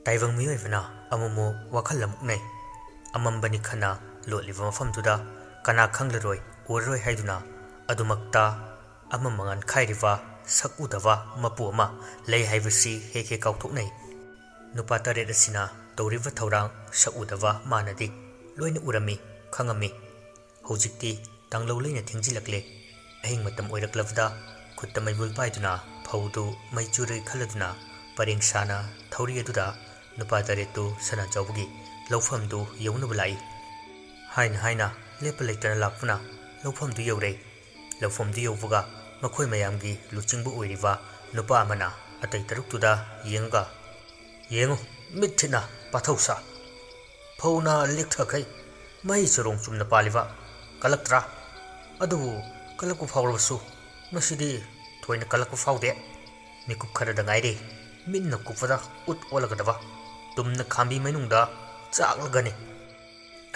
ताइवंग मियोइबना अमुमु वखल अमुकनै अमंबनी खना लोटलिबा मफमदुदा कना खंगलरोय ओररोय हाइदुना अदुमक्ता अममंगन खाइरिबा सकउदबा मपु अमा लei हाइबसी हेके काउथोकनै नुपा तरेट असिना तौरिबा थौरांग सकउदबा मानदि लोइना उरमी खंगमी हौजिक्ति तांगलौ लेना थिंजिलकले अहिंग मतम ओइरक्लबदा खुत्ता मैबुल पाइदुना फौदु मैचुरै खलदुना परेंग साना थौरी अदुदा नुपा तरेटु सना चौबगी लौफमदु यौनबु लाई हाइना हाइना लेप लेटना लाक्पुना लौफमदु यौरे लौफमदु यौबगा मखोय मयामगी लुचिंगबु ओइरिबा नुपा अमना अतै तरुक्तुदा येंगा येंगो मिथिना पाथौसा फौना लेखथखै मै चरोंग चुमना पालिबा कलक्त्रा अदुबु कलकु फावरबसु मसिदि थोइना कलकु फावदे मिकुप खरदा गाइरे मिन्ना कुपदा उत ओलगदबा तुमना खांबी मैनुंगदा चागलगने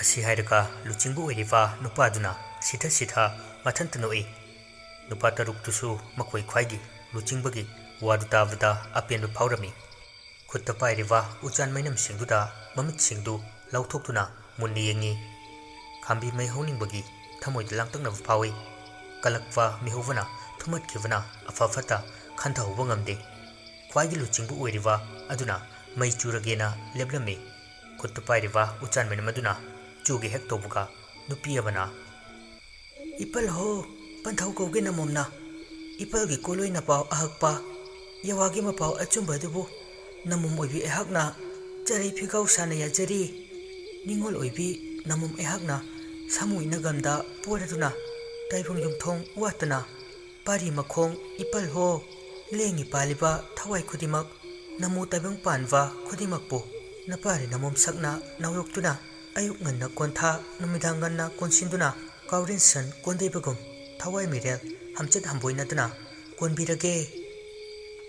असी हाइरका लुचिंगबु ओइरिबा नुपादुना सिथा सिथा मथंत नोई नुपा तरुक्तुसु मखोय ख्वाइगी लुचिंगबगी वादु ताबदा अपेन फावरमी खुत्ता पाइरिबा उचान मैनम सिंगदुदा ममित सिंगदु लौथोक्तुना मुन्नी येंगी खांबी मै हौनिंगबगी थमोइद लांतंगना फावई कलक्वा मिहोवना थुमतखिवना अफाफता खंथहौबा ngamde ख्वाइगी लुचिंगबु ओइरिबा अदुना मै चुरगेना लेबलमी खुत्ता पाइरिबा उचान मैनम अदुना चुगे हेक तोबुगा नुपी अबना इपल हो पंथौ कौगे नमोमना इपल गी कोलोइना पाव अहकपा यवागी मपाव अचुंबदुबु नमुम ओइबी एहकना जरै फिगाव साना याजरी निंगोल ओइबी नमुम एहकना सामुइना गमदा पोरदुना ताइबंग युमथोंग वातना पारी मखोंग इपल हो लेंगी पालिबा थवाई खुदिमक नमु ताइबंग पानवा खुदिमकपो नपारे नमुम सकना नावयोक्तुना अयुक ngana कोन्था नुमिदांग ngana कोनसिंदुना काउरिनसन कोन्देबगुम थवाई मिरेल हमचत हमबोइनदना कोनबिरगे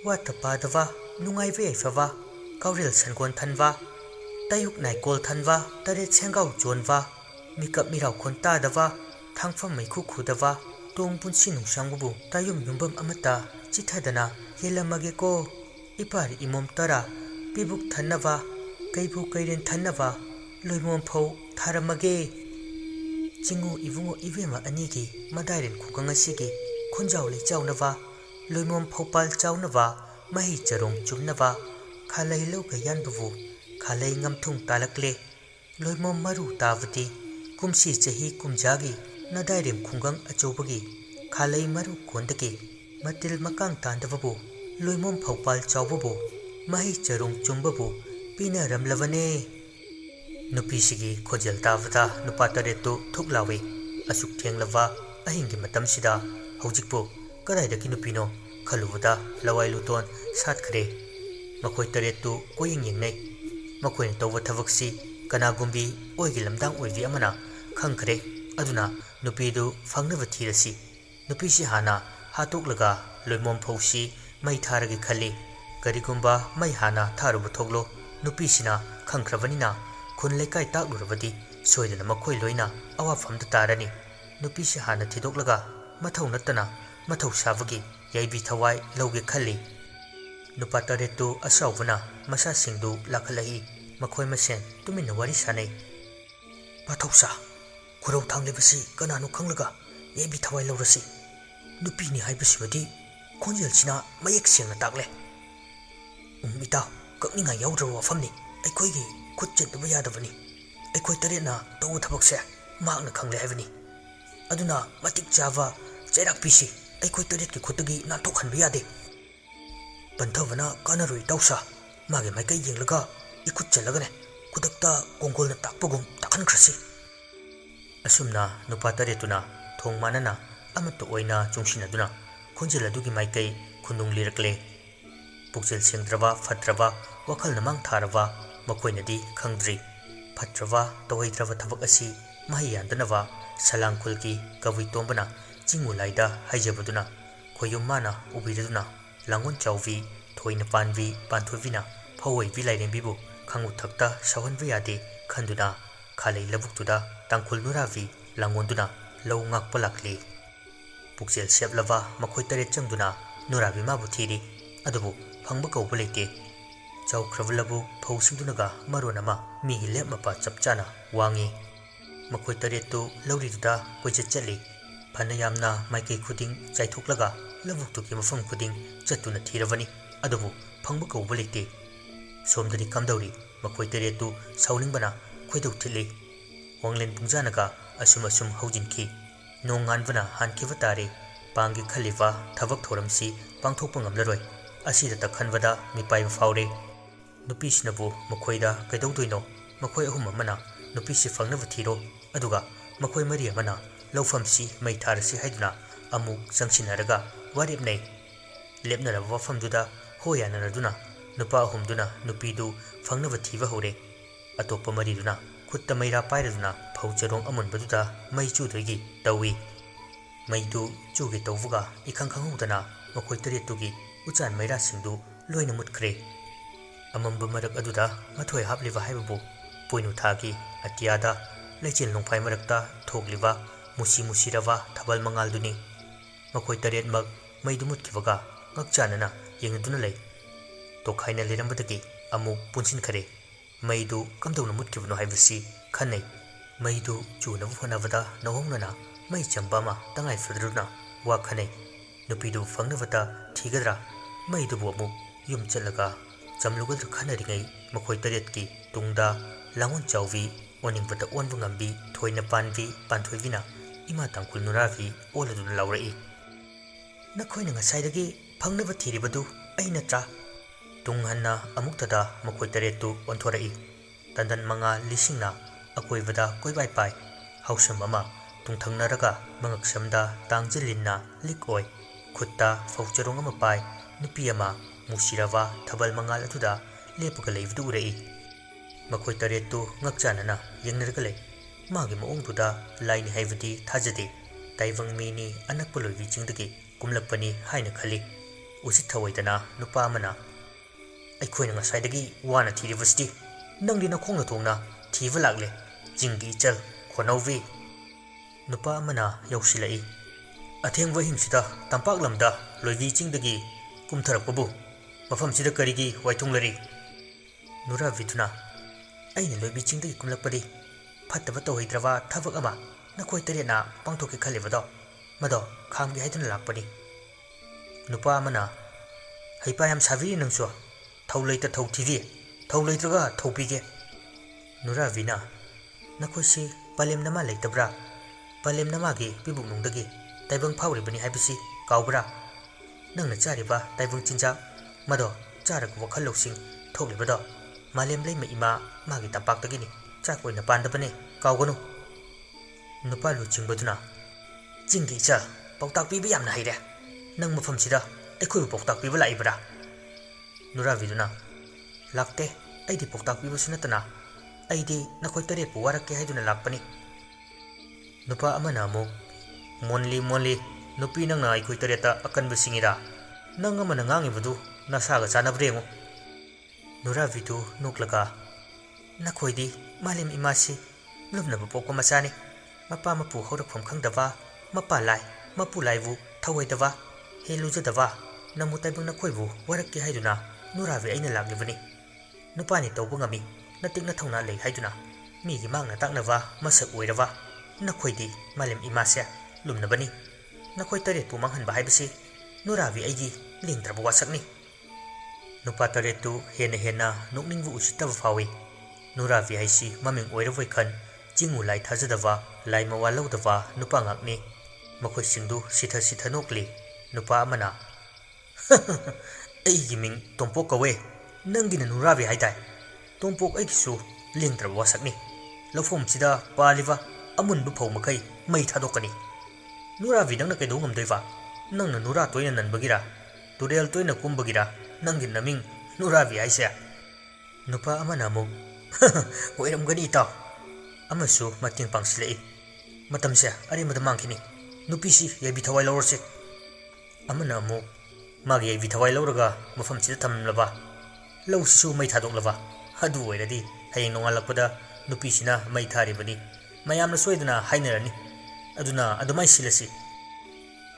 वाता पादवा नुंगाइबे याइफवा काउरिल सनगोन थनवा तायुक नाइकोल थनवा तरे सेंगाव जोनवा मिकप मिराव खोनतादवा थांगफम मैखु खुदवा तोंग पुनसि नुंसांगबु तायुम युंबम अमता चिथदना हेलमगेको इपार इमोम तरा पिबुक थनवा कैबु कैरेन थनवा लोइमोम फौ थारमगे चिंगु इबुंगो इबेमा अनिगी मदाइरेन खुगंगसिगी खुंजाव लेचावनवा लोइमोम फौपाल चावनवा मही चरोंग चुमनवा खालै लौगा यानबुबु खालै ngamthung तालकले लोइमोम मरु तावती कुमसी चही कुमजागी नदाइरेम खुंगंग अचौबगी खालै मरु कोंदगी मतिल मकांग तांदबबु लोइमोम फौपाल चावबबु मही चरोंग चुमबबु पीना रमलवने नुपीसिगी खोजल तावदा नुपा तरेतु थुकलावे असुक थेंगलवा अहिंगी मतमसिदा हौजिकपु कदाइदगी नुपीनो खलुबदा लवाई लुतोन सातखरे मखोय तरेतु कोयिंग यिंगनै मखोयन तौबा थबकसी कनागुंबी ओइगी लमदांग ओइबी अमना खंखरे अदुना नुपीदु फंगनब थीरसी नुपीसी हाना हातोकलगा लोइमोम फौसी मै थारगी खल्ली करिगुंबा मै हाना थारुब थोगलो नुपीसिना खंखरबनिना खुन लेकाय ताकलुरबदी सोयदना मखोय लोइना अवाफमद तारनी नुपीसी हाना थिदोकलगा मथौ नत्तना मथौ साबगी याइबी थवाई लौगे खल्ली नुपा तरेतु असावना मसा सिंगदु लाखलही मखोय मसेन तुमिन वारी सानै पाथौसा खुरौ थांलेबसी कनानु खंलगा याइबी थवाई लौरसी नुपीनी हाइबसिमदी खोंजेलसिना मयेक सेंगना ताकले उमिता ककनिंगा याउद्रब वफमनी अखोयगी खुद चेंदब यादबनी अखोय तरेना तौ थबकसे माकना खंगले हाइबनी अदुना मतिक चावा चैराक पीसी अखोय तरेत की खुदगी नाथोखनब यादे पंथवना कानरोय तौसा मागे माइकೈ येंगलगा इखुद चलगने खुदक्ता कोंगोलना ताकपगुम ताखनख्रसी असुमना नुपा तरेतुना थोंग मानना अमत्तो ओइना चुंगसिनदुना खोंजेल अदुगी माइकೈ खुनुंग लिरकले पुक्सेल सेंद्रवा फत्रवा वखल नमांग थारवा मखोइनदी खंगद्री फत्रवा तवैद्रवा थबक असि महि यानदनवा सलांगखुलकी कवि तोंबना चिंगुलाइदा हाइजबदुना खोयुम माना उबिरदुना लांगोन चाउवी थोइना पानवी पानथोविना फवैबी लाइरेंबीबु खंगु थक्ता सवहनबा यादे खंदुना खालै लबुक्तुदा तांखुल नुरावी लांगोनदुना लौ ngakpa lakli पुक्सेल सेपलवा मखोय तरेत चंगदुना नुरावी माबु थीरी अदुबु फंगबा कौबा लेते ꯆꯥꯎꯈ꯭ꯔꯕ ꯂꯕꯨꯛ ꯐꯧꯁꯤꯡꯗꯨꯅꯒ ꯃꯔꯣꯟ ꯑꯃ ꯃꯤꯒꯤ ꯂꯦꯞ ꯃꯄꯥ ꯆꯞ ꯆꯥꯅ ꯋꯥꯡꯉꯤ ꯃꯈꯣꯏ ꯇꯔꯦꯠꯇꯨ ꯂꯧꯔꯤꯗꯨꯗ ꯀꯣꯏꯆꯠ ꯆꯠꯂꯤ ꯐꯅ ꯌꯥꯝꯅ ꯃꯥꯏꯀꯩ ꯈꯨꯗꯤꯡ ꯆꯥꯏꯊꯣꯛꯂꯒ ꯂꯕꯨꯛꯇꯨꯒꯤ ꯃꯐꯝ ꯈꯨꯗꯤꯡ ꯆꯠꯇꯨꯅ ꯊꯤꯔꯕꯅꯤ ꯑꯗꯨꯕꯨ ꯐꯪꯕ ꯀꯧꯕ ꯂꯩꯇꯦ ꯁꯣꯝꯗꯗꯤ ꯀꯝꯗꯧꯔꯤ ꯃꯈꯣꯏ ꯇꯔꯦꯠꯇꯨ ꯁꯥꯎꯅꯤꯡꯕꯅ ꯈꯣꯏꯗꯧ ꯊꯤꯠꯂꯤ ꯋꯥꯡꯂꯦꯟ ꯄꯨꯡꯖꯥꯅꯒ ꯑꯁꯨꯝ ꯍꯧꯖꯤꯟꯈꯤ ꯅꯣꯡ ꯉꯥꯟꯕꯅ ꯍꯥꯟꯈꯤꯕ ꯇꯥꯔꯦ ꯄꯥꯡꯒꯦ ꯈꯜꯂꯤꯕ ꯊꯕꯛ ꯊꯧꯔꯝꯁꯤ ꯄꯥꯡꯊꯣꯛꯄ ꯉꯝꯂꯔꯣꯏ ꯑꯁꯤꯗꯇ ꯈꯟꯕꯗ ꯃꯤꯄꯥꯏꯕ ꯐꯥꯎꯔꯦ ꯅꯨꯄꯤꯁꯤꯅꯕꯨ ꯃꯈꯣꯏꯗ ꯀꯩꯗꯧꯗꯣꯏꯅꯣ ꯃꯈꯣꯏ ꯑꯍꯨꯝ ꯑꯃꯅ ꯅꯨꯄꯤꯁꯤ ꯐꯪꯅꯕ ꯊꯤꯔꯣ ꯑꯗꯨꯒ ꯃꯈꯣꯏ ꯃꯔꯤ ꯑꯃꯅ ꯂꯧꯐꯝꯁꯤ ꯃꯩ ꯊꯥꯔꯁꯤ ꯍꯥꯏꯗꯨꯅ ꯑꯃꯨꯛ ꯆꯪꯁꯤꯟꯅꯔꯒ ꯋꯥꯔꯦꯞꯅꯩ ꯂꯦꯞꯅꯔꯕ ꯋꯥꯐꯝꯗꯨꯗ ꯍꯣ ꯌꯥꯅꯔꯗꯨꯅ ꯅꯨꯄꯥ ꯑꯍꯨꯝꯗꯨꯅ ꯅꯨꯄꯤꯗꯨ ꯐꯪꯅꯕ ꯊꯤꯕ ꯍꯧꯔꯦ ꯑꯇꯣꯞꯄ ꯃꯔꯤꯗꯨꯅ ꯈꯨꯠꯇ ꯃꯩꯔꯥ ꯄꯥꯏꯔꯗꯨꯅ ꯐꯧ ꯆꯔꯣꯡ ꯑꯃꯨꯟꯕꯗꯨꯗ ꯃꯩ ꯆꯨꯗꯣꯏꯒꯤ ꯇꯧꯏ ꯃꯩꯗꯨ ꯆꯨꯒꯦ ꯇꯧꯕꯒ ꯏꯈꯪ ꯈꯪꯍꯧꯗꯅ ꯃꯈꯣꯏ ꯇꯔꯦꯠꯇꯨꯒꯤ ꯎꯆꯥꯟ ꯃꯩꯔꯥꯁꯤꯡꯗꯨ ꯂꯣꯏꯅ ꯃꯨꯠꯈ꯭ꯔꯦ ꯑꯃꯝꯕ ꯃꯔꯛ ꯑꯗꯨꯗ ꯃꯊꯣꯏ ꯍꯥꯞꯂꯤꯕ ꯍꯥꯏꯕꯕꯨ ꯄꯣꯏꯅꯨ ꯊꯥꯒꯤ ꯑꯇꯤꯌꯥꯗ ꯂꯩꯆꯤꯜ ꯅꯣꯡꯐꯥꯏ ꯃꯔꯛꯇ ꯊꯣꯛꯂꯤꯕ ꯃꯨꯁꯤꯔꯕ ꯊꯥꯕꯜ ꯃꯉꯥꯜꯗꯨꯅꯤ ꯃꯈꯣꯏ ꯇꯔꯦꯠꯃꯛ ꯃꯩꯗꯨ ꯃꯨꯠꯈꯤꯕꯒ ꯉꯛꯆꯥꯟꯅꯅ ꯌꯦꯡꯅꯗꯨꯅ ꯂꯩ ꯇꯣꯈꯥꯏꯅ ꯂꯩꯔꯝꯕꯗꯒꯤ ꯑꯃꯨꯛ ꯄꯨꯟꯁꯤꯟꯈꯔꯦ ꯃꯩꯗꯨ ꯀꯝꯗꯧꯅ ꯃꯨꯠꯈꯤꯕꯅꯣ ꯍꯥꯏꯕꯁꯤ ꯈꯟꯅꯩ ꯃꯩꯗꯨ ꯆꯨꯅꯕ ꯍꯣꯠꯅꯕꯗ ꯅꯧꯍꯧꯅꯅ ꯃꯩ ꯆꯝꯕ ꯑꯃ ꯇꯉꯥꯏ ꯐꯗ꯭ꯔꯗꯨꯅ ꯋꯥ ꯈꯟꯅꯩ ꯅꯨꯄꯤꯗꯨ ꯐꯪꯅꯕꯇ ꯊꯤꯒꯗ꯭ꯔꯥ ꯃꯩꯗꯨꯕꯨ ꯑꯃꯨꯛ ꯌꯨꯝ ꯆꯠꯂꯒ ꯆꯝꯂꯨꯒꯗ꯭ꯔꯥ ꯈꯟꯅꯔꯤꯉꯩ ꯃꯈꯣꯏ ꯇꯔꯦꯠꯀꯤ ꯇꯨꯡꯗ ꯂꯥꯡꯑꯣꯟ ꯆꯥꯎꯕꯤ ꯑꯣꯟꯅꯤꯡꯕꯗ ꯑꯣꯟꯕ ꯉꯝꯕꯤ ꯊꯣꯏꯅ ꯄꯥꯟꯕꯤ ꯄꯥꯟꯊꯣꯏꯕꯤꯅ ꯏꯃꯥ ꯇꯥꯡꯈꯨꯜ ꯅꯨꯔꯥꯕꯤ ꯑꯣꯜꯂꯗꯨꯅ ꯂꯥꯎꯔꯛꯏ ꯅꯈꯣꯏꯅ ꯉꯁꯥꯏꯗꯒꯤ ꯐꯪꯅꯕ ꯊꯤꯔꯤꯕꯗꯨ ꯑꯩ ꯅꯠꯇ꯭ꯔꯥ ꯇꯨꯡ ꯍꯟꯅ ꯑꯃꯨꯛꯇꯗ ꯃꯈꯣꯏ ꯇꯔꯦꯠꯇꯨ ꯑꯣꯟꯊꯣꯔꯛꯏ ꯇꯟꯗꯟ ꯃꯉꯥ ꯂꯤꯁꯤꯡꯅ ꯑꯀꯣꯏꯕꯗ ꯀꯣꯏꯕꯥꯏ ꯄꯥꯏ ꯍꯥꯎꯁꯝ ꯑꯃ ꯇꯨꯡꯊꯪꯅꯔꯒ ꯃꯉꯛꯁꯝꯗ ꯇꯥꯡꯖꯤꯜꯂꯤꯟꯅ ꯂꯤꯛ ꯑꯣꯏ ꯈꯨꯠꯇ ꯐꯧꯆꯔꯣꯡ ꯑꯃ ꯄꯥꯏ ꯅꯨꯄꯤ ꯑꯃ ꯃꯨꯁꯤꯔꯕ ꯊꯥꯕꯜ ꯃꯉꯥꯜ ꯑꯗꯨꯗ ꯂꯦꯞꯄꯒ ꯂꯩꯕꯗꯨ ꯎꯔꯛꯏ ꯃꯈꯣꯏ ꯇꯔꯦꯠꯇꯨ ꯉꯛꯆꯥꯟꯅꯅ ꯌꯦꯡꯅꯔꯒ ꯂꯩ ꯃꯥꯒꯤ ꯃꯑꯣꯡꯗꯨꯗ ꯂꯥꯏꯅꯤ ꯍꯥꯏꯕꯗꯤ ꯊꯥꯖꯗꯦ ꯇꯥꯏꯕꯪ ꯃꯤꯅꯤ ꯑꯅꯛꯄ ꯂꯣꯏꯕꯤ ꯆꯤꯡꯗꯒꯤ ꯀꯨꯝꯂꯛꯄꯅꯤ ꯍꯥꯏꯅ ꯈꯜꯂꯤ ꯎꯁꯤꯠ ꯊꯑꯣꯏꯗꯅ ꯅꯨꯄꯥ ꯑꯃꯅ ꯑꯩꯈꯣꯏꯅ ꯉꯁꯥꯏꯗꯒꯤ ꯋꯥꯅ ꯊꯤꯔꯤꯕꯁꯤꯗꯤ ꯅꯪꯗꯤ ꯅꯈꯣꯡꯅ ꯊꯣꯡꯅ ꯊꯤꯕ ꯂꯥꯛꯂꯦ ꯆꯤꯡꯒꯤ ꯏꯆꯜ ꯈꯣꯟꯅꯧꯕꯤ ꯅꯨꯄꯥ ꯑꯃꯅ ꯌꯧꯁꯤꯜꯂꯛꯏ ꯑꯊꯦꯡꯕ ꯑꯍꯤꯡꯁꯤꯗ ꯇꯝꯄꯥꯛ ꯂꯝꯗ ꯂꯣꯏꯕꯤ ꯆꯤꯡꯗꯒꯤ ꯀꯨꯝꯊꯔꯛꯄꯕꯨ ꯃꯐꯝꯁꯤꯗ ꯀꯔꯤꯒꯤ ꯋꯥꯏꯊꯨꯡꯂꯔꯤ ꯅꯨꯔꯥꯕꯤꯗꯨꯅ ꯑꯩꯅ ꯂꯣꯏꯕꯤ ꯆꯤꯡꯗꯒꯤ ꯀꯨꯝꯂꯛꯄꯗꯤ ꯐꯠꯇꯕ ꯇꯧꯍꯩꯗ꯭ꯔꯕ ꯊꯕꯛ ꯑꯃ ꯅꯈꯣꯏ ꯇꯔꯦꯠꯅ ꯄꯥꯡꯊꯣꯛꯀꯦ ꯈꯜꯂꯤꯕꯗꯣ ꯃꯗꯣ ꯈꯥꯝꯒꯦ ꯍꯥꯏꯗꯨꯅ ꯂꯥꯛꯄꯅꯤ ꯅꯨꯄꯥ ꯑꯃꯅ ꯍꯩꯄꯥ ꯌꯥꯝ ꯁꯥꯕꯤꯔꯤ ꯅꯪꯁꯨ ꯊꯧ ꯂꯩꯇ ꯊꯧ ꯊꯤꯕꯤ ꯊꯧ ꯂꯩꯇ꯭ꯔꯒ ꯊꯧ ꯄꯤꯒꯦ ꯅꯨꯔꯥꯕꯤꯅ ꯅꯈꯣꯏꯁꯤ ꯄꯂꯦꯝ ꯅꯃꯥ ꯂꯩꯇꯕ꯭ꯔꯥ ꯄꯂꯦꯝ ꯅꯃꯥꯒꯤ ꯄꯤꯕꯨꯛꯅꯨꯡꯗꯒꯤ ꯇꯥꯏꯕꯪ ꯐꯥꯎꯔꯤꯕꯅꯤ ꯍꯥꯏꯕꯁꯤ ꯀꯥꯎꯕ꯭ꯔꯥ ꯅꯪꯅ ꯆꯥꯔꯤꯕ ꯇꯥꯏꯕꯪ ꯆꯤꯟꯖꯥꯛ ꯃꯗꯣ ꯆꯥꯔꯒ ꯋꯥꯈꯜ ꯂꯧꯁꯤꯡ ꯊꯣꯛꯂꯤꯕꯗꯣ ꯃꯥꯂꯦꯝ ꯂꯩꯃ ꯏꯃꯥ ꯃꯥꯒꯤ ꯇꯝꯄꯥꯛꯇꯒꯤꯅꯤ ꯆꯥꯛ ꯑꯣꯏꯅ ꯄꯥꯟꯗꯕꯅꯦ ꯀꯥꯎꯒꯅꯨ ꯅꯨꯄꯥ ꯂꯨꯆꯤꯡꯕꯗꯨꯅ ꯆꯤꯡꯒꯤ ꯏꯆꯥ ꯄꯥꯎꯇꯥꯛ ꯄꯤꯕ ꯌꯥꯝꯅ ꯍꯩꯔꯦ ꯅꯪ ꯃꯐꯝꯁꯤꯗ ꯑꯩꯈꯣꯏꯕꯨ ꯄꯥꯎꯇꯥꯛ ꯄꯤꯕ ꯂꯥꯛꯏꯕ꯭ꯔꯥ ꯅꯨꯔꯥꯕꯤꯗꯨꯅ ꯂꯥꯛꯇꯦ ꯑꯩꯗꯤ ꯄꯥꯎꯇꯥꯛ ꯄꯤꯕꯁꯨ ꯅꯠꯇꯅ ꯑꯩꯗꯤ ꯅꯈꯣꯏ ꯇꯔꯦꯠꯄꯨ ꯋꯥꯔꯛꯀꯦ ꯍꯥꯏꯗꯨꯅ ꯂꯥꯛꯄꯅꯤ ꯅꯨꯄꯥ ꯑꯃꯅ ꯑꯃꯨꯛ ꯃꯣꯟꯂꯤ ꯅꯨꯄꯤ ꯅꯪꯅ ꯑꯩꯈꯣꯏ ꯇꯔꯦꯠꯇ ꯑꯀꯟꯕ ꯁꯤꯡꯉꯤꯗ ꯅꯪ ꯑꯃꯅ ꯉꯥꯡꯉꯤꯕꯗꯨ ꯅꯁꯥꯒ ꯆꯥꯟꯅꯕ꯭ꯔ ꯌꯦꯡꯉꯨ ꯅꯨꯔꯥꯕꯤꯗꯨ ꯅꯣꯛꯂꯒ ꯅꯈꯣꯏꯗꯤ ꯃꯥꯂꯦꯝ ꯏꯃꯥꯁꯤ ꯂꯨꯝꯅꯕ ꯄꯣꯛꯄ ꯃꯆꯥꯅꯤ ꯃꯄꯥ ꯃꯄꯨ ꯍꯧꯔꯛꯐꯝ ꯈꯪꯗꯕ ꯃꯄꯥ ꯂꯥꯏ ꯃꯄꯨ ꯂꯥꯏꯕꯨ ꯊꯧꯑꯣꯏꯗꯕ ꯍꯦꯜꯂꯨꯖꯗꯕ ꯅꯃꯨ ꯇꯥꯏꯕꯪ ꯅꯈꯣꯏꯕꯨ ꯋꯥꯔꯛꯀꯦ ꯍꯥꯏꯗꯨꯅ ꯅꯨꯔꯥꯕꯤ ꯑꯩꯅ ꯂꯥꯛꯂꯤꯕꯅꯤ ꯅꯨꯄꯥꯅꯤ ꯇꯧꯕ ꯉꯝꯃꯤ ꯅꯇꯤꯛꯅ ꯊꯧꯅꯥ ꯂꯩ ꯍꯥꯏꯗꯨꯅ ꯃꯤꯒꯤ ꯃꯥꯡꯅ ꯇꯥꯛꯅꯕ ꯃꯁꯛ ꯑꯣꯏꯔꯕ ꯅꯈꯣꯏꯗꯤ ꯃꯥꯂꯦꯝ ꯏꯃꯥꯁꯦ ꯂꯨꯝꯅꯕꯅꯤ ꯅꯈꯣꯏ ꯇꯔꯦꯠꯄꯨ ꯃꯥꯡꯍꯟꯕ ꯍꯥꯏꯕꯁꯤ ꯅꯨꯔꯥꯕꯤ ꯑꯩꯒꯤ ꯂꯦꯡꯗ꯭ꯔꯕ ꯋꯥꯁꯛꯅꯤ ꯅꯨꯄꯥ ꯇꯔꯦꯠꯇꯨ ꯍꯦꯟꯅ ꯅꯣꯛꯅꯤꯡꯕ ꯎꯁꯤꯠꯇꯕ ꯐꯥꯎꯏ ꯅꯨꯔꯥꯕꯤ ꯍꯥꯏꯁꯤ ꯃꯃꯤꯡ ꯑꯣꯏꯔꯕꯣꯏ ꯈꯟ ꯆꯤꯡꯎ ꯂꯥꯏ ꯊꯥꯖꯗꯕ ꯂꯥꯏ ꯃꯋꯥ ꯂꯧꯗꯕ ꯅꯨꯄꯥ ꯉꯥꯛꯅꯤ ꯃꯈꯣꯏꯁꯤꯡꯗꯨ ꯁꯤꯊ ꯅꯣꯛꯂꯤ ꯅꯨꯄꯥ ꯑꯃꯅ ꯑꯩꯒꯤ ꯃꯤꯡ ꯇꯣꯝꯄꯣꯛ ꯀꯧꯋꯦ ꯅꯪꯒꯤꯅ ꯅꯨꯔꯥꯕꯤ ꯍꯥꯏꯗꯥꯏ ꯇꯣꯝꯄꯣꯛ ꯑꯩꯒꯤꯁꯨ ꯂꯦꯡꯗ꯭ꯔꯕ ꯋꯥꯁꯛꯅꯤ ꯂꯧꯐꯝꯁꯤꯗ ꯄꯥꯜꯂꯤꯕ ꯑꯃꯨꯟꯕ ꯐꯧ ꯃꯈꯩ ꯃꯩ ꯊꯥꯗꯣꯛꯀꯅꯤ ꯅꯨꯔꯥꯕꯤ ꯅꯪꯅ ꯀꯩꯗꯧ ꯉꯝꯗꯣꯏꯕ ꯅꯪꯅ ꯅꯨꯔꯥ ꯇꯣꯏꯅ ꯅꯟꯕꯒꯤꯔꯥ ꯇꯨꯔꯦꯜ ꯇꯣꯏꯅ ꯀꯨꯝꯕꯒꯤꯔꯥ ꯅꯪꯒꯤ ꯅꯃꯤꯡ ꯅꯨꯔꯥꯕꯤ ꯍꯥꯏꯁꯦ ꯅꯨꯄꯥ ꯑꯃꯅ ꯑꯃꯨꯛ ꯑꯣꯏꯔꯝꯒꯅꯤ ꯏꯇꯥꯎ ꯑꯃꯁꯨ ꯃꯇꯦꯡ ꯄꯥꯡꯁꯤꯜꯂꯛꯏ ꯃꯇꯝꯁꯦ ꯑꯔꯦꯝꯕꯗ ꯃꯥꯡꯈꯤꯅꯤ ꯅꯨꯄꯤꯁꯤ ꯌꯥꯏꯕꯤ ꯊꯋꯥꯏ ꯂꯧꯔꯁꯤ ꯑꯃꯅ ꯑꯃꯨꯛ ꯃꯥꯒꯤ ꯌꯥꯏꯕꯤ ꯊꯋꯥꯏ ꯂꯧꯔꯒ ꯃꯐꯝꯁꯤꯗ ꯊꯝꯂꯕ ꯂꯧꯁꯤꯁꯨ ꯃꯩ ꯊꯥꯗꯣꯛꯂꯕ ꯑꯗꯨ ꯑꯣꯏꯔꯗꯤ ꯍꯌꯦꯡ ꯅꯣꯡꯉꯥꯜꯂꯛꯄꯗ ꯅꯨꯄꯤꯁꯤꯅ ꯃꯩ ꯊꯥꯔꯤꯕꯅꯤ ꯃꯌꯥꯝꯅ ꯁꯣꯏꯗꯅ ꯍꯥꯏꯅꯔꯅꯤ ꯑꯗꯨꯅ ꯑꯗꯨꯃꯥꯏꯅ ꯁꯤꯜꯂꯁꯤ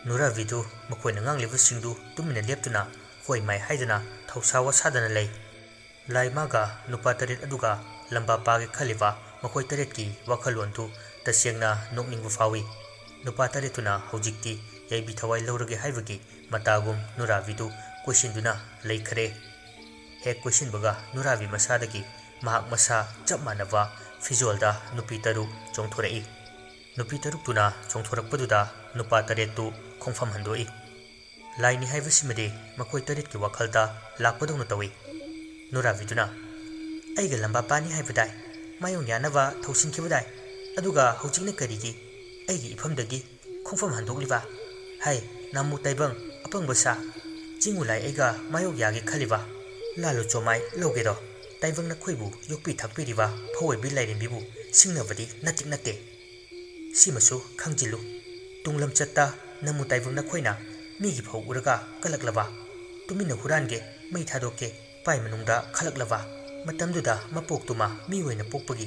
ꯅꯨꯔꯥꯕꯤꯗꯨ ꯃꯈꯣꯏꯅ ꯉꯥꯡꯂꯤꯕꯁꯤꯡꯗꯨ ꯇꯨꯃꯤꯟꯅ ꯂꯦꯞꯇꯨꯅ ꯍꯣꯏ ꯃꯥꯏ ꯍꯥꯏꯗꯨꯅ ꯊꯧꯁꯥ ꯋꯥꯁꯥꯗꯅ ꯂꯩ Laimaga nupa taret aduga lamba page khaliba makhoi taret ki wakhalon tu tasengna nokning fawi nupa taretuna hojikti yaibi thawai lorage haibagi matagum nuravidu question leikhare he question baga nuravi masadagi mahak masa chap manava fizolda nupi taru chongthorei nupi taruk tuna chongthorakpaduda nupa taretu khongfam handoi laini haibasimade makhoi taret ki wakhalda lakpadongna tawi Nuraviduna aiga lamba pani haibadai mayong yanava thausinkhibadai aduga hojikna karigi aigi ifamdagi khongfam handokliba hai namu taibang apangbasa chingulai aiga mayok yagi khaliba lalu chomai logedo taibangna khoibu yokpi thakpiriba phawai bilairin bibu singnabadi natik nate simasu khangjilu tunglam chatta namu taibangna khoina migi phau uraga kalaklaba tumina hurange mai thadoke pai manungda khalaklaba matamduda mapoktuma mi oina pokpagi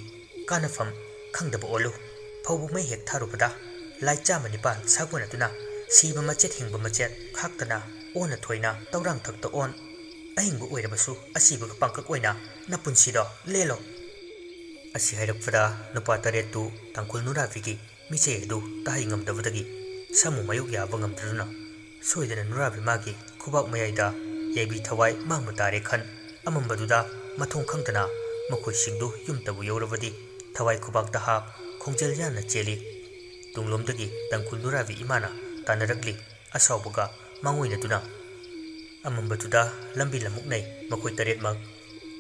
kanafam khangdaba olu phawbu mai hek tharubada laicha manipal sagona tuna siba machet hingba machet khaktana ona thoina taurang thakta on ahingbu oirabasu asiba pangkak oina napunsido lelo asi hairapfada nupa taretu tangkul nuravigi miche edu tahi ngamdabadagi samu mayuk yaba ngamdruna soidana nuravi magi khubak mayaida yaibi thawai mangmatare khan amambaduda mathong khangtana makhoi singdu yumtabu yorabadi thawai khubak da hap khongjel yana cheli tunglomdagi tangkul nuravi imana tanarakli asawbuga mangoina duna amambaduda lambi lamuknai makhoi taret mak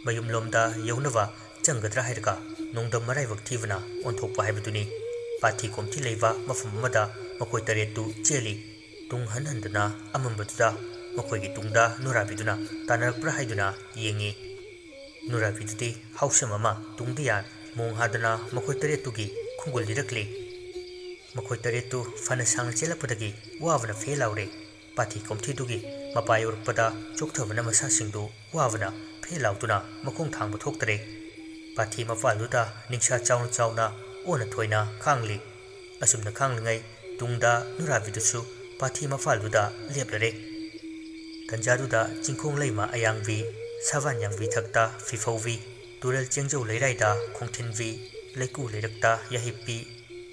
mayum lomda yaunava changadra hairka nongdam maraibak thivana onthokpa haibaduni pathi komthi leiva mafam amada makhoi taretu cheli tung hanhandana amambaduda makhoi tungda nuraviduna tanarakpra haiduna yengi nuravidudi hausam ama tungdiyan mong hadana makhoi taretugi khungul lirakli makhoi taretu fana sang chelapadagi wavana felawre pathi komthidugi mapai urpada chokthavana masa singdu wavana felawtuna makhong thangba thoktare pathi mafaluda ningsha chauna chauna ona thoina khangli asumna khanglingai tungda nuravidusu pathi mafaluda leplare Tanjaduda jingkhong leima ayangvi savan yangvi thakta fifauvi tural chengjau leiraida khongthinvi leiku leirakta yahipi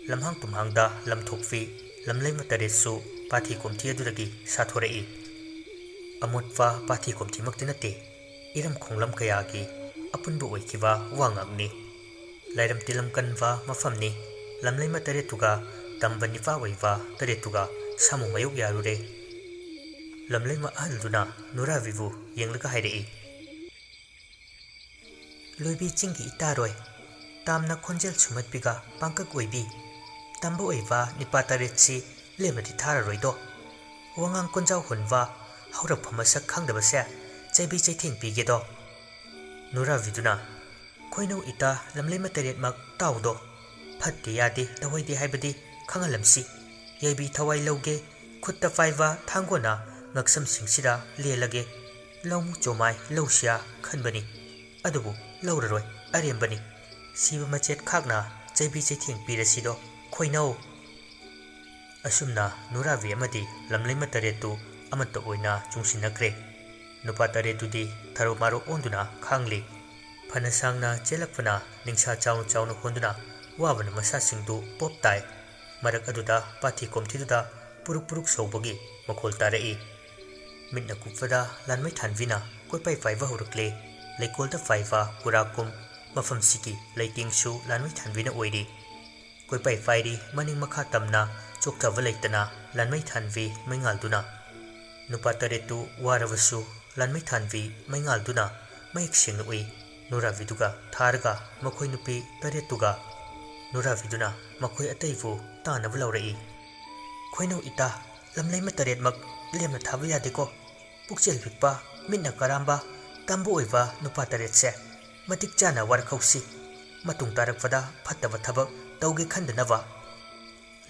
lamhang tumhangda lamthokvi lamleima taresu pathi komthi aduragi sathorei amotwa pathi komthi maktinate iram khonglam kayagi apunbu oikiwa wangakni lairam tilam kanwa mafamni lamleima taretuga tambanifa waiwa taretuga samu mayuk yarure lamleima ahduna nuravivu yenglaga hairei loibi chingi itaroi tamna khonjel sumatpiga pangkak oibi tamba oiwa nipataretsi lemati thararoido wangang konjau hunwa haurap phamasak khangdabase chaibi chaithing pigedo nuraviduna khoinau ita lamleima taretmak tawdo phatte yade tawaide haibadi khangalamsi yaibi thawai lauge khutta faiwa thangona ngaksam singsida lelage lawmu chomai lawsia khanbani adubu lawraroi arembani siba machet khakna chaibi chaithing pirasido khoinau asumna nuravi amadi lamleima taretu amata oina chungsinakre nupa taretudi tharo maro onduna khangli phana sangna chelakpana ningsha chaunu chaunu honduna wabana masa singdu poptai marak aduda pathi komthiduda puruk puruk sobagi makhol tarei mitna kupfada lanmai thanvina koipai faiva hurukle leikolda faiva kurakum mafam siki leitingsu lanmai thanvina oiri koipai fairi maning makha tamna chokthava leitana lanmai thanvi maingalduna nupa taretu waravasu lanmai thanvi maingalduna mayik singna ui nuraviduga tharga makhoi nupi taretuga nuraviduna makhoi ataivu tanavu laurei khoinau ita lamleima taretmak lemna thaba yadeko pukchel bikpa minna karamba tambu oiwa nupa taretse matik chana warkhausi matung tarakfada phattaba thabak tauge khandanava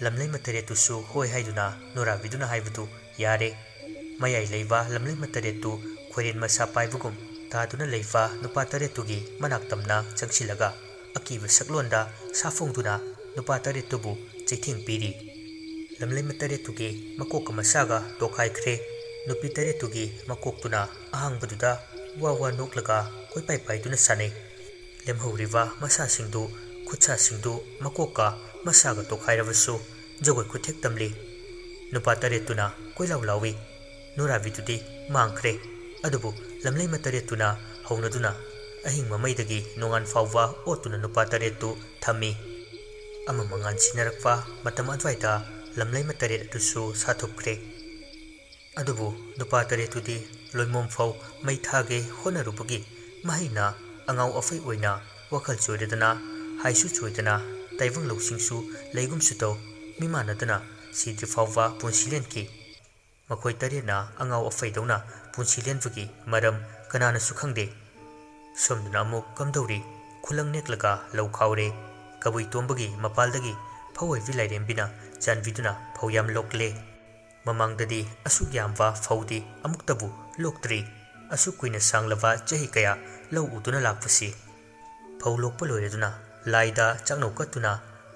lamleima taretusu hoi haiduna nuraviduna haibadu yare mayai leiwa lamleima taretu khoiren masa paibugum taduna leifa nupa taretugi manak tamna changsilaga akiba saklonda safongduna nupa taretubu chaithing piri lamleima taretugi makok masaga tokhai khre nupi taretugi makoktuna ahangbaduda wawa noklaga ꯀꯣꯏꯄꯥꯏ ꯄꯥꯏꯗꯨꯅ ꯁꯥꯟꯅꯩ ꯂꯦꯝꯍꯧꯔꯤꯕ ꯃꯁꯥꯁꯤꯡꯗꯨ ꯈꯨꯠꯁꯥꯁꯤꯡꯗꯨ ꯃꯀꯣꯛꯀ ꯃꯁꯥꯒ ꯇꯣꯈꯥꯏꯔꯕꯁꯨ ꯖꯒꯣꯏ ꯈꯨꯠꯊꯦꯛ ꯇꯝꯂꯤ ꯅꯨꯄꯥ ꯇꯔꯦꯠꯇꯨꯅ ꯀꯣꯏꯂꯥꯎ ꯂꯥꯎꯏ ꯅꯨꯔꯥꯕꯤꯗꯨꯗꯤ ꯃꯥꯡꯈ꯭ꯔꯦ ꯑꯗꯨꯕꯨ ꯂꯝꯂꯩꯃ ꯇꯔꯦꯠꯇꯨꯅ ꯍꯧꯅꯗꯨꯅ ꯑꯍꯤꯡ ꯃꯃꯩꯗꯒꯤ ꯅꯣꯡꯉꯥꯟ ꯐꯥꯎꯕ ꯑꯣꯠꯇꯨꯅ ꯅꯨꯄꯥ ꯇꯔꯦꯠꯇꯨ ꯊꯝꯃꯤ ꯃꯉꯥꯟ ꯁꯤꯟꯅꯔꯛꯄ ꯃꯇꯝ ꯑꯗꯨꯋꯥꯏꯗ ꯂꯝꯂꯩꯃ ꯇꯔꯦꯠ ꯑꯗꯨꯁꯨ ꯁꯥꯊꯣꯛꯈ꯭ꯔꯦ ꯑꯗꯨꯕꯨ ꯅꯨꯄꯥ ꯇꯔꯦꯠꯇꯨꯗꯤ ꯂꯣꯏꯃꯣꯝ ꯐꯥꯎ ꯃꯩ ꯊꯥꯒꯦ ꯍꯣꯠꯅꯔꯨꯕꯒꯤ ꯃꯍꯩꯅ ꯑꯉꯥꯎ ꯑꯐꯩ ꯑꯣꯏꯅ ꯋꯥꯈꯜ ꯆꯣꯏꯔꯗꯅ ꯍꯥꯏꯁꯨ ꯆꯣꯏꯗꯅ ꯇꯥꯏꯕꯪ ꯂꯧꯁꯤꯡꯁꯨ ꯂꯩꯒꯨꯝꯁꯨ ꯇꯧ ꯃꯤꯃꯥꯟꯅꯗꯅ ꯁꯤꯗ꯭ꯔꯤ ꯐꯥꯎꯕ ꯄꯨꯟꯁꯤ ꯂꯦꯟꯈꯤ ꯃꯈꯣꯏ ꯇꯔꯦꯠꯅ ꯑꯉꯥꯎ ꯑꯐꯩꯗꯧꯅ ꯄꯨꯟꯁꯤ ꯂꯦꯟꯕꯒꯤ ꯃꯔꯝ ꯀꯅꯥꯅꯁꯨ ꯈꯪꯗꯦ ꯁꯣꯝꯗꯅ ꯑꯃꯨꯛ ꯀꯝꯗꯧꯔꯤ ꯈꯨꯂꯪ ꯅꯦꯛꯂꯒ ꯂꯧ ꯈꯥꯎꯔꯦ ꯀꯕꯨꯏ ꯇꯣꯝꯕꯒꯤ ꯃꯄꯥꯜꯗꯒꯤ ꯐꯧꯑꯣꯏꯕꯤ ꯂꯥꯏꯔꯦꯝꯕꯤꯅ ꯆꯥꯟꯕꯤꯗꯨꯅ ꯐꯧ ꯌꯥꯝ ꯂꯣꯛꯂꯦ ꯃꯃꯥꯡꯗꯗꯤ ꯑꯁꯨꯛ ꯌꯥꯝꯕ ꯐꯧꯗꯤ ꯑꯃꯨꯛꯇꯕꯨ ꯂꯣꯛꯇ꯭ꯔꯤ ꯑꯁꯨꯛ ꯀꯨꯏꯅ ꯁꯥꯡꯂꯕ ꯆꯍꯤ ꯀꯌꯥ ꯂꯧ ꯎꯗꯨꯅ ꯂꯥꯛꯄꯁꯤ ꯐꯧ ꯂꯣꯛꯄ ꯂꯣꯏꯔꯗꯨꯅ ꯂꯥꯏꯗ ꯆꯥꯛꯅꯧ ꯀꯠꯇꯨꯅ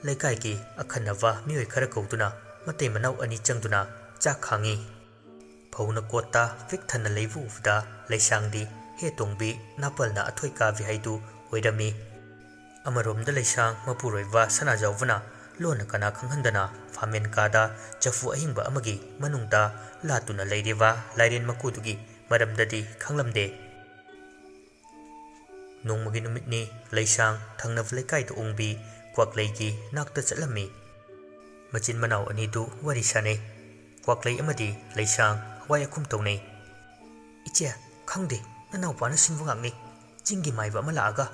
ꯂꯩꯀꯥꯏꯒꯤ ꯑꯈꯟꯅꯕ ꯃꯤꯑꯣꯏ ꯈꯔ ꯀꯧꯗꯨꯅ ꯃꯇꯩ ꯃꯅꯥꯎ ꯑꯅꯤ ꯆꯪꯗꯨꯅ ꯆꯥꯛ ꯈꯥꯡꯉꯤ ꯐꯧꯅ ꯀꯣꯠꯇ ꯄꯤꯛ ꯊꯟꯅ ꯂꯩꯕ ꯎꯕꯗ ꯂꯩꯁꯥꯡꯗꯤ ꯍꯦ ꯇꯣꯡꯕꯤ ꯅꯥꯄꯜꯅ ꯑꯊꯣꯏ ꯀꯥꯕꯤ ꯍꯥꯏꯗꯨ ꯑꯣꯏꯔꯝꯃꯤ ꯑꯃꯔꯣꯝꯗ ꯂꯩꯁꯥꯡ ꯃꯄꯨꯔꯣꯏꯕ ꯁꯅꯥꯖꯥꯎꯕꯅ ꯂꯣꯟꯅ ꯀꯅꯥ ꯈꯪꯍꯟꯗꯅ ꯐꯥꯃꯦꯟ ꯀꯥꯗ ꯆꯐꯨ ꯑꯍꯤꯡꯕ ꯑꯃꯒꯤ ꯃꯅꯨꯡꯗ ꯂꯥꯠꯇꯨꯅ ꯂꯩꯔꯤꯕ ꯂꯥꯏꯔꯦꯟ ꯃꯀꯨꯗꯨꯒꯤ ꯃꯔꯝꯗꯗꯤ ꯈꯪꯂꯝꯗꯦ ꯅꯣꯡꯃꯒꯤ ꯅꯨꯃꯤꯠꯅꯤ ꯂꯩꯁꯥꯡ ꯊꯪꯅꯕ ꯂꯩꯀꯥꯏꯗ ꯎꯡꯕꯤ ꯀ꯭ꯋꯥꯛꯂꯩꯒꯤ ꯅꯥꯛꯇ ꯆꯠꯂꯝꯃꯤ ꯃꯆꯤꯟ ꯃꯅꯥꯎ ꯑꯅꯤꯗꯨ ꯋꯥꯔꯤ ꯁꯥꯅꯩ ꯀ꯭ꯋꯥꯛꯂꯩ ꯑꯃꯗꯤ ꯂꯩꯁꯥꯡ ꯍꯋꯥꯏ ꯑꯈꯨꯝ ꯇꯧꯅꯩ ꯏꯆꯦ ꯈꯪꯗꯦ ꯅꯅꯥꯎꯄꯥꯅ ꯁꯤꯟꯕ ꯉꯥꯛꯅꯤ ꯆꯤꯡꯒꯤ ꯃꯥꯏꯕ ꯑꯃ ꯂꯥꯛꯑꯒ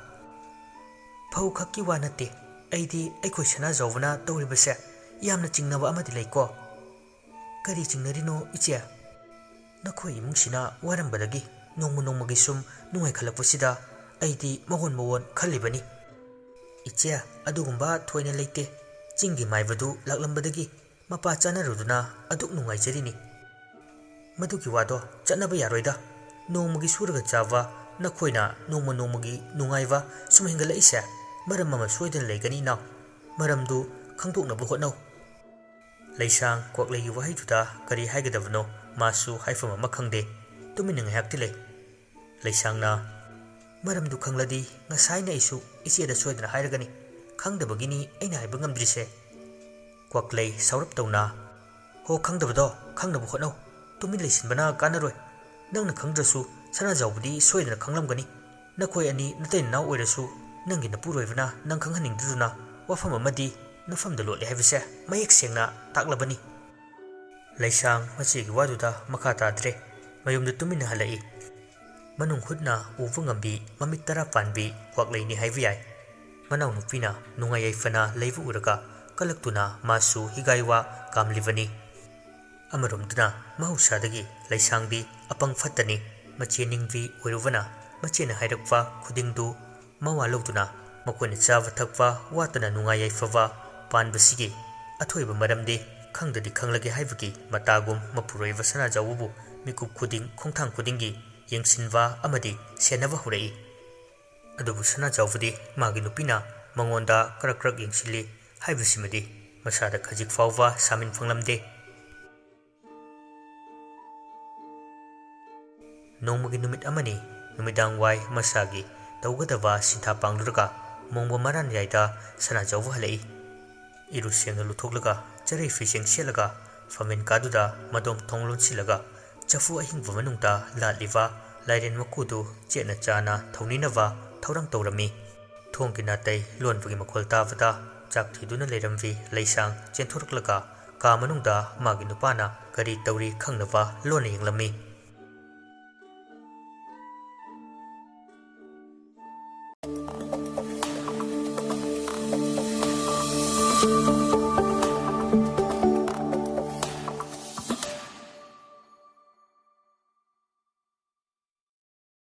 ꯐꯧ ꯈꯛꯀꯤ ꯋꯥ ꯅꯠꯇꯦ ꯑꯩꯗꯤ ꯑꯩꯈꯣꯏ ꯁꯅꯥꯖꯥꯎꯕꯅ ꯇꯧꯔꯤꯕꯁꯦ ꯌꯥꯝꯅ ꯆꯤꯡꯅꯕ ꯑꯃꯗꯤ ꯂꯩꯀꯣ ꯀꯔꯤ ꯆꯤꯡꯅꯔꯤꯅꯣ ꯏꯆꯦ ꯅꯈꯣꯏ ꯏꯃꯨꯡꯁꯤꯅ ꯋꯥꯔꯝꯕꯗꯒꯤ ꯅꯣꯡꯃ ꯅꯣꯡꯃꯒꯤ ꯁꯨꯝ ꯅꯨꯡꯉꯥꯏꯈꯠꯂꯛꯄꯁꯤꯗ ꯑꯩꯗꯤ ꯃꯋꯣꯟ ꯈꯜꯂꯤꯕꯅꯤ ꯏꯆꯦ ꯑꯗꯨꯒꯨꯝꯕ ꯊꯣꯏꯅ ꯂꯩꯇꯦ ꯆꯤꯡꯒꯤ ꯃꯥꯏꯕꯗꯨ ꯂꯥꯛꯂꯝꯕꯗꯒꯤ ꯃꯄꯥ ꯆꯥꯅꯔꯨꯗꯨꯅ ꯑꯗꯨꯛ ꯅꯨꯡꯉꯥꯏꯖꯔꯤꯅꯤ ꯃꯗꯨꯒꯤ ꯋꯥꯗꯣ ꯆꯠꯅꯕ ꯌꯥꯔꯣꯏꯗ ꯅꯣꯡꯃꯒꯤ ꯁꯨꯔꯒ ꯆꯥꯕ ꯅꯈꯣꯏꯅ ꯅꯣꯡꯃ ꯅꯣꯡꯃꯒꯤ ꯅꯨꯡꯉꯥꯏꯕ ꯁꯨꯝ ꯍꯦꯟꯒꯠꯂꯛꯏꯁꯦ ꯃꯔꯝ ꯑꯃ ꯁꯣꯏꯗꯅ ꯂꯩꯒꯅꯤ ꯏꯅꯥꯎ ꯃꯔꯝꯗꯨ ꯈꯪꯗꯣꯛꯅꯕ ꯍꯣꯠꯅꯧ ꯂꯩꯁꯥꯡ ꯀ꯭ꯋꯥꯛꯂꯩꯒꯤ ꯋꯥꯍꯩꯗꯨꯗ ꯀꯔꯤ ꯍꯥꯏꯒꯗꯕꯅꯣ ꯃꯥꯁꯨ ꯍꯥꯏꯐꯝ ꯑꯃ ꯈꯪꯗꯦ ꯇꯨꯃꯤꯟꯅ ꯉꯥꯏꯍꯥꯛꯇꯤ ꯂꯩ ꯂꯩꯁꯥꯡꯅ ꯃꯔꯝꯗꯨ ꯈꯪꯂꯗꯤ ꯉꯁꯥꯏꯅ ꯑꯩꯁꯨ ꯏꯆꯦꯗ ꯁꯣꯏꯗꯅ ꯍꯥꯏꯔꯒꯅꯤ ꯈꯪꯗꯕꯒꯤꯅꯤ ꯑꯩꯅ ꯍꯥꯏꯕ ꯉꯝꯗ꯭ꯔꯤꯁꯦ ꯀ꯭ꯋꯥꯛꯂꯩ ꯁꯥꯎꯔꯞ ꯇꯧꯅ ꯍꯣ ꯈꯪꯗꯕꯗꯣ ꯈꯪꯅꯕ ꯍꯣꯠꯅꯧ ꯇꯨꯃꯤꯟ ꯂꯩꯁꯤꯟꯕꯅ ꯀꯥꯟꯅꯔꯣꯏ ꯅꯪꯅ ꯈꯪꯗ꯭ꯔꯁꯨ ꯁꯅꯥꯖꯥꯎꯕꯗꯤ ꯁꯣꯏꯗꯅ ꯈꯪꯂꯝꯒꯅꯤ ꯅꯈꯣꯏ ꯑꯅꯤ ꯅꯇꯩ ꯅꯅꯥꯎ ꯑꯣꯏꯔꯁꯨ ꯅꯪꯒꯤ ꯅꯄꯨꯔꯣꯏꯕꯅ ꯅꯪ ꯈꯪꯍꯟꯅꯤꯡꯗꯗꯨꯅ ꯋꯥꯐꯝ ꯑꯃꯗꯤ ꯅꯐꯝꯗ ꯂꯣꯠꯂꯦ ꯍꯥꯏꯕꯁꯦ ꯃꯌꯦꯛ ꯁꯦꯡꯅ ꯇꯥꯛꯂꯕꯅꯤ ꯂꯩꯁꯥꯡ ꯃꯆꯦꯒꯤ ꯋꯥꯗꯨꯗ ꯃꯈꯥ ꯇꯥꯗ꯭ꯔꯦ ꯃꯌꯨꯝꯗ ꯇꯨꯃꯤꯟꯅ ꯍꯜꯂꯛꯏ ꯃꯅꯨꯡ ꯍꯨꯠꯅ ꯎꯕ ꯉꯝꯕꯤ ꯃꯃꯤꯠ ꯇꯔꯥ ꯄꯥꯟꯕꯤ ꯀ꯭ꯋꯥꯛꯂꯩꯅꯤ ꯍꯥꯏꯕ ꯌꯥꯏ ꯃꯅꯥꯎꯅꯨꯄꯤꯅ ꯅꯨꯡꯉꯥꯏ ꯌꯥꯏꯐꯅ ꯂꯩꯕ ꯎꯔꯒ ꯀꯜꯂꯛꯇꯨꯅ ꯃꯥꯁꯨ ꯍꯤꯒꯥꯏꯋꯥ ꯀꯥꯝꯂꯤꯕꯅꯤ ꯑꯃꯔꯣꯝꯗꯅ ꯃꯍꯧꯁꯥꯗꯒꯤ ꯂꯩꯁꯥꯡꯗꯤ ꯑꯄꯪ ꯐꯠꯇꯅꯤ ꯃꯆꯦ ꯅꯤꯡꯕꯤ ꯑꯣꯏꯔꯨꯕꯅ ꯃꯆꯦꯅ ꯍꯥꯏꯔꯛꯄ ꯈꯨꯗꯤꯡꯗꯨ ꯃꯋꯥ ꯂꯧꯗꯨꯅ ꯃꯈꯣꯏꯅ ꯆꯥꯕ ꯊꯛꯄ ꯋꯥꯠꯇꯅ ꯅꯨꯡꯉꯥꯏ ꯌꯥꯏꯐꯕ ꯄꯥꯟꯕꯁꯤꯒꯤ ꯑꯊꯣꯏꯕ ꯃꯔꯝꯗꯤ ꯈꯪꯗꯗꯤ ꯈꯪꯂꯒꯦ ꯍꯥꯏꯕꯒꯤ ꯃꯇꯥꯒꯨꯝ ꯃꯄꯨꯔꯣꯏꯕ ꯁꯅꯥꯖꯥꯎꯕꯕꯨ ꯃꯤꯀꯨꯞ ꯈꯨꯗꯤꯡ ꯈꯣꯡꯊꯥꯡ ꯈꯨꯗꯤꯡꯒꯤ ꯌꯦꯡꯁꯤꯟꯕ ꯑꯃꯗꯤ ꯁꯦꯟꯅꯕ ꯍꯧꯔꯛꯏ ꯑꯗꯨꯕꯨ ꯁꯅꯥꯖꯥꯎꯕꯗꯤ ꯃꯥꯒꯤ ꯅꯨꯄꯤꯅ ꯃꯉꯣꯟꯗ ꯀꯔꯛ ꯀꯔꯛ ꯌꯦꯡꯁꯤꯜꯂꯤ ꯍꯥꯏꯕꯁꯤꯃꯗꯤ ꯃꯁꯥꯗ ꯈꯖꯤꯛ ꯐꯥꯎꯕ ꯁꯥꯃꯤꯟ ꯐꯪꯂꯝꯗꯦ ꯅꯣꯡꯃꯒꯤ ꯅꯨꯃꯤꯠ ꯑꯃꯅꯤ ꯅꯨꯃꯤꯗꯥꯡ ꯋꯥꯏ ꯃꯁꯥꯒꯤ ꯇꯧꯒꯗꯕ ꯁꯤꯟꯊꯥ ꯄꯥꯡꯂꯨꯔꯒ ꯃꯣꯡꯕ ꯃꯔꯥꯟ ꯌꯥꯏꯗ ꯁꯅꯥꯖꯥꯎꯕ ꯍꯜꯂꯛꯏ ꯏꯔꯨ ꯁꯦꯡꯅ ꯂꯨꯊꯣꯛꯂꯒ ꯆꯔꯩ ꯐꯤꯁꯦꯡ ꯁꯦꯠꯂꯒ ꯐꯃꯦꯟ ꯀꯥꯗꯨꯗ ꯃꯗꯣꯝ ꯊꯣꯡ ꯂꯣꯟꯁꯤꯜꯂꯒ ꯆꯐꯨ ꯑꯍꯤꯡꯕ ꯃꯅꯨꯡꯗ ꯂꯥꯠꯂꯤꯕ ꯂꯥꯏꯔꯦꯟ ꯃꯀꯨꯗꯨ ꯆꯦꯠꯅ ꯆꯥꯅ ꯊꯧꯅꯤꯅꯕ ꯊꯧꯔꯥꯡ ꯇꯧꯔꯝꯃꯤ ꯊꯣꯡꯒꯤ ꯅꯥꯇꯩ ꯂꯣꯟꯕꯒꯤ ꯃꯈꯣꯜ ꯇꯥꯕꯗ ꯆꯥꯛ ꯊꯤꯗꯨꯅ ꯂꯩꯔꯝꯕꯤ ꯂꯩꯁꯥꯡ ꯆꯦꯟꯊꯣꯔꯛꯂꯒ ꯀꯥ ꯃꯅꯨꯡꯗ ꯃꯥꯒꯤ ꯅꯨꯄꯥꯅ ꯀꯔꯤ ꯇꯧꯔꯤ ꯈꯪꯅꯕ ꯂꯣꯟꯅ ꯌꯦꯡꯂꯝꯃꯤ